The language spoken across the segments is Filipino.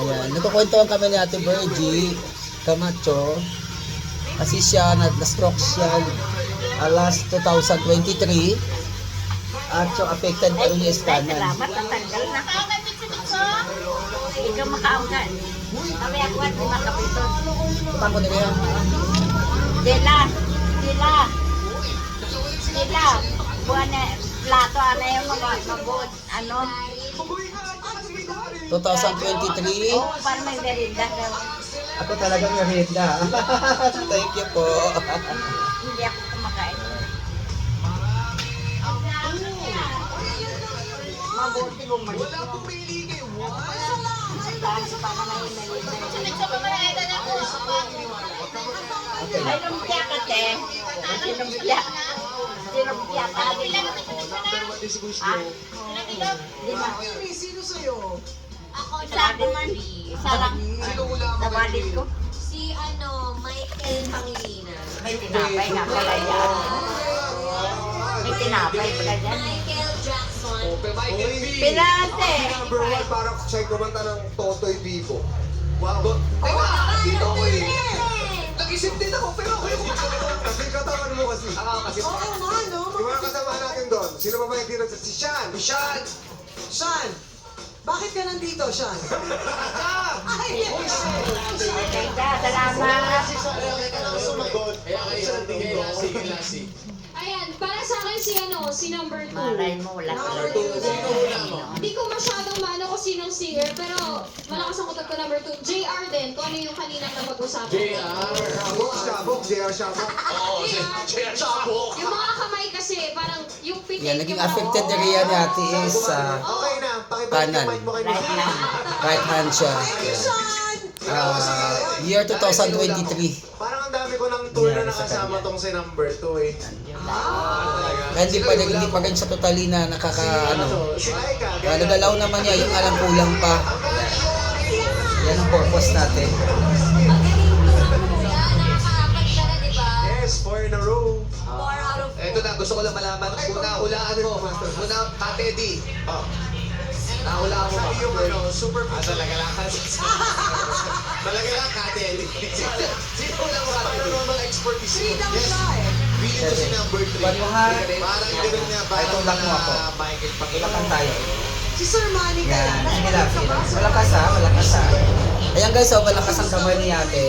Ayan, nagkukwentuhan kami ni Ate Virgie Camacho. Kasi siya, na-stroke siya last 2023. At so affected pa rin yung iskanan. Salamat, natanggal na. Hindi ka makaanggan. Kami ako at lima kapiton. Tutang ko na kaya. Sila. Buwan na, plato, ano yung mga mabuot, ano? 2023. Oo, parang may merinda ka. Ako talagang merienda. Thank you po. Hindi ako kumakain. Mabuti bumalik mo. Dahil pa ka na yung merinda. Ay, lumpia ka, te. Sinumpia. Sinumpia ka. Lima. Sino sa'yo? Ako, Isa man. Isa lang. Nabalit ko. si Michael Pangilinan. May tinapay nga pala yan. May tinapay pala dyan. Michael Jackson. Pinate. Number 1, parang siya'y kumanta ng Totoy Vivo. Wow. Teka, dito ako eh. Nag-isip din ako, pero ako yung kasi katawan mo kasi. Kasi Oo nga, no? yung mga kasama natin doon, sino ba yung tira? Si Sean! Sean, bakit ka nandito, Sean? Ay, Salamat. Ayan, para sa akin si number 2. Malay mo, wala ka Number lang. Hindi ko masyadong maano kung sinong singer, pero malakas ang kutot ko number 2. JR din, kung ano yung kaninang napag-usapan. Shabok, JR Shabok. Yung mga kamay kasi, parang yung pitik Yan, naging affected area ni Ate is Okay na, pakibalik kanan. yung mic mo kay Right Mama. lang. Right hand siya. Sean! Year 2023. Parang ang dami ko ng tour na Nangyari sa nakasama kanya. tong si number 2 eh. Kaya hindi pa rin siya totally na Si Laika, nagalaw naman niya, yung alam kulang pa. Yan ang purpose natin. Nakakaapat ka na, di ba? Yes, 4 in a row. 4 out of 4. Eto na, gusto ko lang malaman. Hulaan mo. Ate Eddie. Nahulaan mo Sa ba? iyong super Talaga lang. Talaga lang, Ate Eddie. Sino lang mo, Ate Eddie? normal expertise. Freedom siya eh. Pili ko si number 3. One mo ha. Parang ganun niya. Ay, tulak mo ako. Michael Ilakan tayo. Si Sir Manny ka Yan, na. sige lang. Malakas ha, malakas ha. Ayan guys, malakas ang kamay ni Ate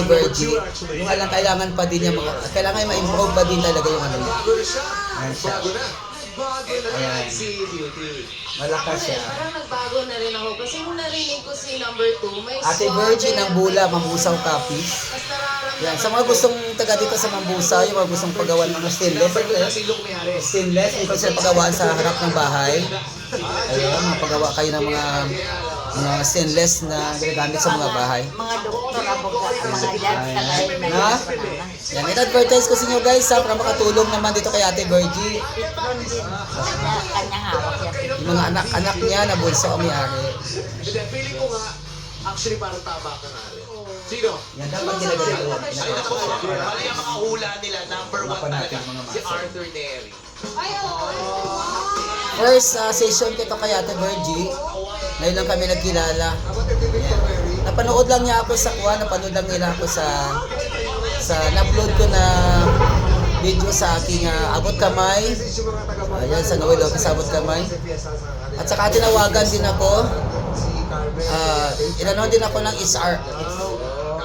Virgie. Yung alang kailangan pa din niya, kailangan ma-improve pa din talaga yung ano niya. Bago na siya. Ayan siya. Bago na. Ayan. Si Beauty. Malakas siya. Parang nagbago na rin ako kasi nung narinig ko si number 2, may Ate Virgie ng Bula, Mambusaw Copies. Mas nararamdaman Yan, sa mga gustong taga dito sa Mambusaw, yung mga gustong paggawa ng mga stainless. Silong may hari. Stainless, ito sila pagawaan sa harap ng bahay. Ayun, mapagawa kayo ng mga stainless na ginagamit sa mga bahay. Mga doktor, abogat, mga yan, tagay na Ha? Yan, in-advertise ko sa inyo guys ha, para makatulong naman dito kay Ate Virgie. Pitron din. Kanyang hawak yan. Yung mga anak-anak niya na bunso ang may-ari. Hindi, feeling ko nga, actually parang tama ka nga rin. Sino? Yan, dapat ginagalit ko. Ay, ako. Mali ang mga hula nila. Number 1 Wala pa natin talaga. mga Si muscle. Arthur Neri. Ay, oo. First session ko ito kay Ate Virgie. Ngayon lang kami nagkilala. Napanood lang niya ako sa napanood lang nila ako sa na-upload ko na video sa aking abot kamay. Ayan, sa Noel Lopez abot kamay. At saka tinawagan din ako. Inano din ako ng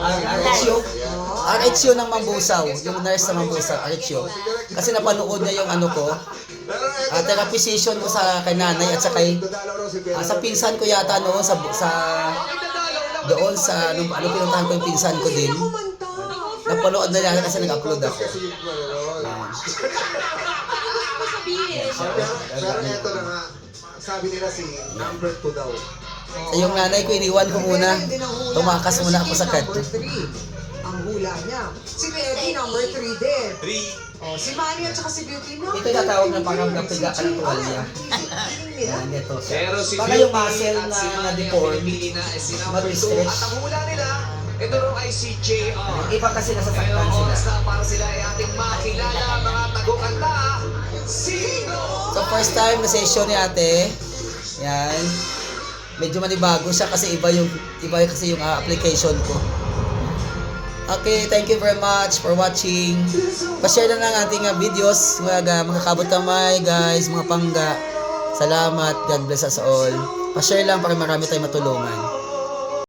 RHU. RHU ng Mambusaw, yung nurse ng Mambusaw, RHU. Kasi napanood niya yung ano ko. Therapy session ko sa kay nanay at sa pinsan ko yata noon doon sa pinuntahan ko yung pinsan ko din. Napanood na niya kasi nag-upload ako. Pero eto na nga, sabi nila si number 2 daw. Yung nanay ko, iniwan ko muna. Tumakas muna ako sa Number kanta. 3. Ang hula niya. Si Eddie, number 3 din. 3. Oh, si Manny at saka si Beauty, no? Ito natawag na parang napiga ka ng tuwalya. Yan, ito. Pero si Baka yung muscle na deform, pili na si number 2. mag-stretch. At ang hula nila, ito raw ay si JR. Iba kasi nasasaktan Ngayon, sila. oras na para sila ay ating makilala mga tagukanta. Sino? So first time na session ni ate. Yan. medyo manibago siya kasi iba kasi yung application ko. Okay, thank you very much for watching. Pa-share na ng ating videos, mga kabot kamay guys, mga pangga. Salamat, God bless us all. Pa-share lang para marami tayong matulungan.